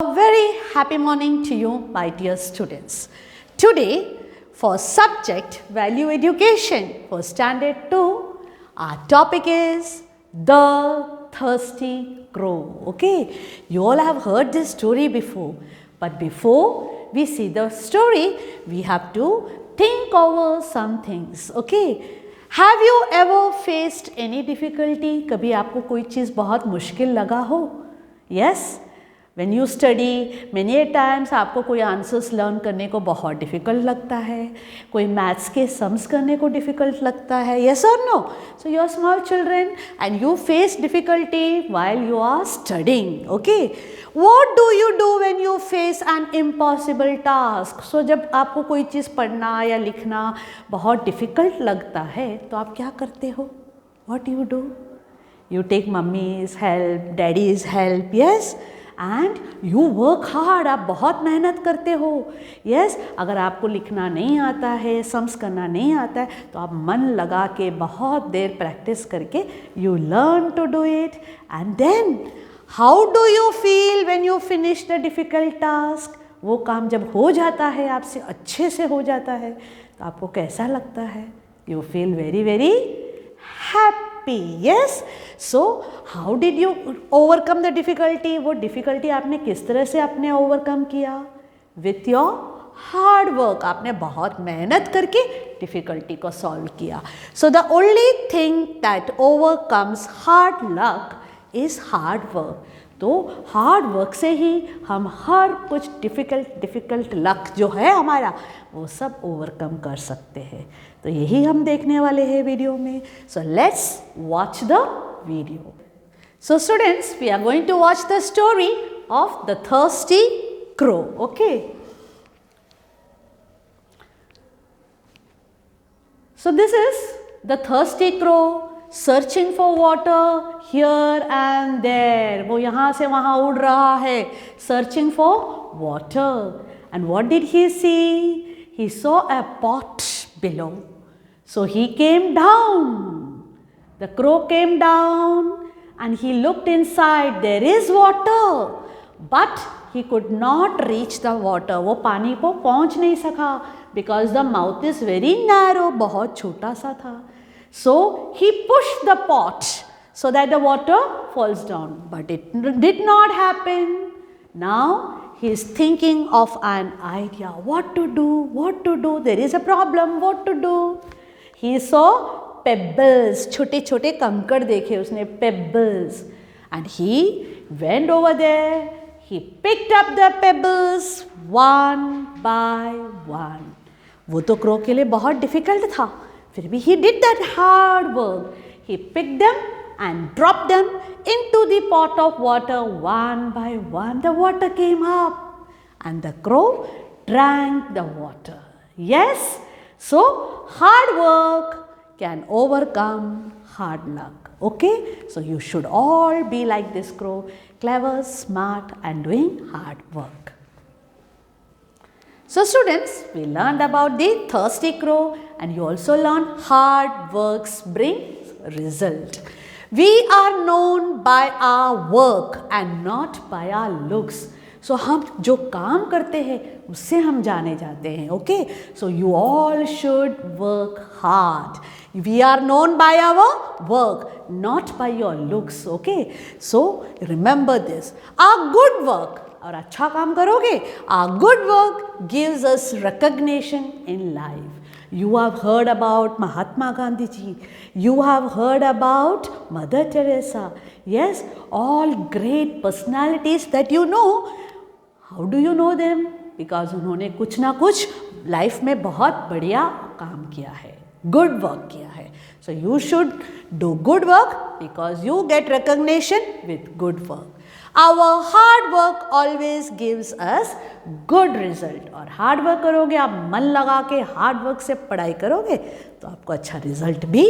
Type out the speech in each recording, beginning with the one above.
A very happy morning to you, my dear students. Today, for subject Value Education for Standard 2, our topic is The Thirsty Crow. Okay, you all have heard this story before, but before we see the story, we have to think over some things. Okay. Have you ever faced any difficulty? कभी आपको कोई चीज़ बहुत मुश्किल लगा हो? Yes? When you study, many times आपको कोई answers learn करने को बहुत डिफ़िकल्ट लगता है, कोई मैथ्स के सम्स करने को डिफ़िकल्ट लगता है, yes or no? So you are small children and you face difficulty while you are studying, okay? What do you do when you face an impossible task? So जब आपको कोई चीज़ पढ़ना या लिखना बहुत डिफ़िकल्ट लगता है, तो आप क्या करते हो? What do you do? You take mummy's help, daddy's help, yes? And you work hard, आप बहुत मेहनत करते हो. यस, अगर आपको लिखना नहीं आता है, सम्स करना नहीं आता है, तो आप मन लगा के बहुत देर प्रैक्टिस करके you learn to do it. And then how do you feel when you finish the difficult task? वो काम जब हो जाता है, आपसे अच्छे से हो जाता है, तो आपको कैसा लगता है? You feel very very happy. Yes. So how did you overcome the difficulty? वो difficulty आपने किस तरह से आपने overcome किया? With your hard work. आपने बहुत मेहनत करके difficulty को solve किया. So the only thing that overcomes hard luck is hard work. तो हार्ड वर्क से ही हम हर कुछ डिफ़िकल्ट लक जो है हमारा वो सब ओवरकम कर सकते हैं. तो यही हम देखने वाले हैं वीडियो में. So let's watch the video. So students, we are going to watch the story of the thirsty crow. Okay, so this is the thirsty crow searching for water here and there. वो यहाँ से वहाँ उड़ रहा है, searching for water. And what did he see? He saw a pot below. So he came down. The crow came down and he looked inside. There is water, but he could not reach the water. वो पानी को पहुँच नहीं सका because the mouth is very narrow. बहुत छोटा सा था. So he pushed the pot so that the water falls down, but it did not happen. Now he is thinking of an idea. What to do? What to do? There is a problem. What to do? He saw pebbles. छोटे छोटे कंकड़ देखे उसने, pebbles. And he went over there. He picked up the pebbles one by one. वो तो crow के लिए बहुत डिफ़िकल्ट था, फिर भी he did that hard work. He picked them and dropped them into the pot of water one by one. The water came up and the crow drank the water. Yes, so hard work can overcome hard luck. Okay, so you should all be like this crow, clever, smart and doing hard work. So students, we learned about the thirsty crow and you also learned hard works bring result. We are known by our work and not by our looks. So हम जो काम करते हैं उससे हम जाने जाते हैं. Okay, so you all should work hard. We are known by our work, not by your looks. Okay, so remember this. Our good work, और अच्छा काम करोगे, our good work gives us recognition in life. You have heard about Mahatma Gandhi ji. You have heard about Mother Teresa. Yes, all great personalities that you know. How do you know them? Because उन्होंने कुछ ना कुछ life में बहुत बढ़िया काम किया है, good work किया है. So you should do good work because you get recognition with good work. Our hard work always gives us good result. और हार्ड वर्क करोगे, आप मन लगा के हार्ड वर्क से पढ़ाई करोगे तो आपको अच्छा रिजल्ट भी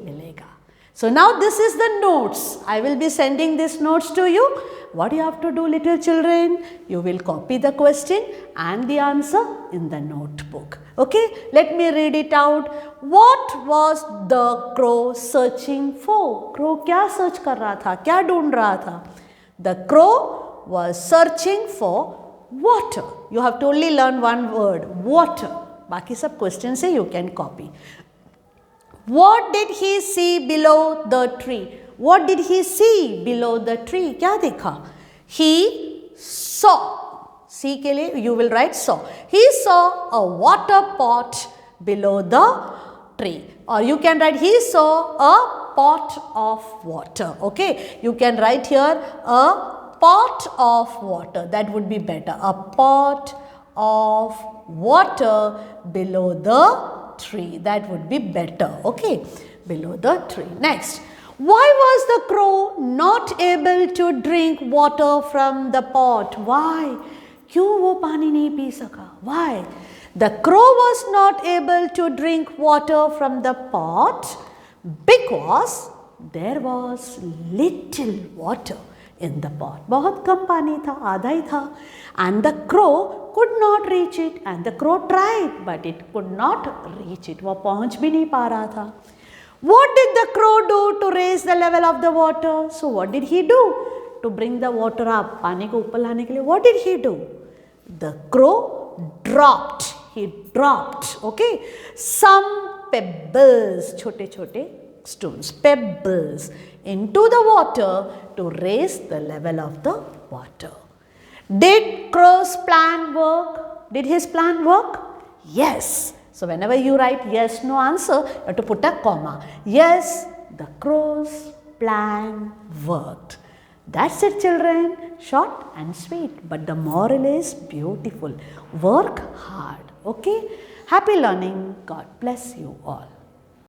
मिलेगा. So now this is the notes. I will be sending this notes to you. What you have to do, little children? You will copy the question and the answer in the notebook. Okay, let me read it out. What was the crow searching for? Crow क्या search कर रहा था, क्या ढूंढ रहा था? The crow was searching for water. You have to only learn one word, water. बाकी सब question से you can copy. What did he see below the tree? What did he see below the tree? क्या देखा? He saw. See के लिए you will write saw. He saw a water pot below the tree. Or you can write he saw a pot of water. Okay. You can write here a pot of water. That would be better. A pot of water below the tree. That would be better. Okay. Below the tree. Next. Why was the crow not able to drink water from the pot? Why? क्यों वो पानी नहीं P सका? Why? The crow was not able to drink water from the pot because there was little water in the pot. बहुत कम पानी था, आधा ही था. And the crow could not reach it. And the crow tried, but it could not reach it. वो पहुँच भी नहीं पा रहा था. What did the crow do to raise the level of the water? So what did he do to bring the water up? पानी को ऊपर लाने के लिए what did he do? The crow dropped. He dropped. Okay. Some pebbles, छोटे छोटे stones, pebbles into the water to raise the level of the water. Did crow's plan work? Did his plan work? Yes. So whenever you write yes, no answer, you have to put a comma. Yes, the crow's plan worked. That's it, children. Short and sweet. But the moral is beautiful. Work hard. Okay? Happy learning. God bless you all.